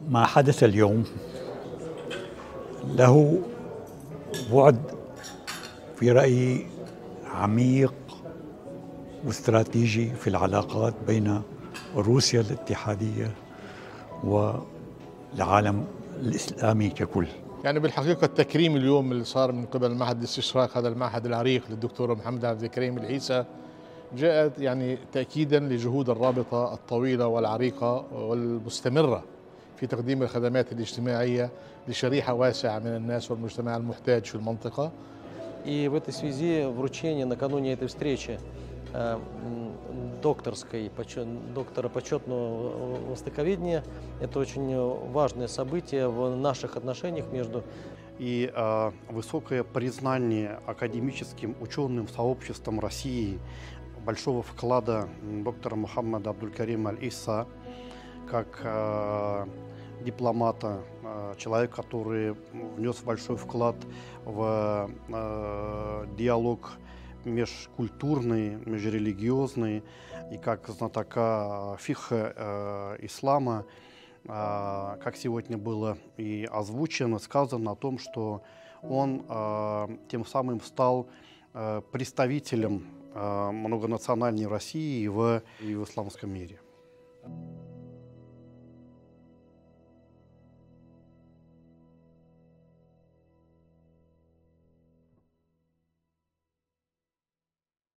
ما حدث اليوم له بعد في رأيي عميق واستراتيجي في العلاقات بين روسيا الاتحادية والعالم الإسلامي ككل. يعني بالحقيقة التكريم اليوم اللي صار من قبل معهد الاستشراق، هذا المعهد العريق للدكتور محمد عبد الكريم العيسى، جاءت يعني تأكيدا لجهود الرابطة الطويلة والعريقة والمستمرة في تقديم الخدمات الاجتماعية لشريحة واسعة من الناس والمجتمع المحتاج في المنطقة. И в этой связи вручение накануне этой встречи доктора почетного востоковедения – это очень важное событие в наших отношениях между. И высокое признание академическим ученым сообществом России большого вклада доктора Мухаммада Абдуль-Карима Аль-Иса как дипломата, человек, который внес большой вклад в диалог межкультурный, межрелигиозный, и как знатока фикха ислама, как сегодня было и озвучено, сказано о том, что он тем самым стал представителем многонациональной России в исламском мире.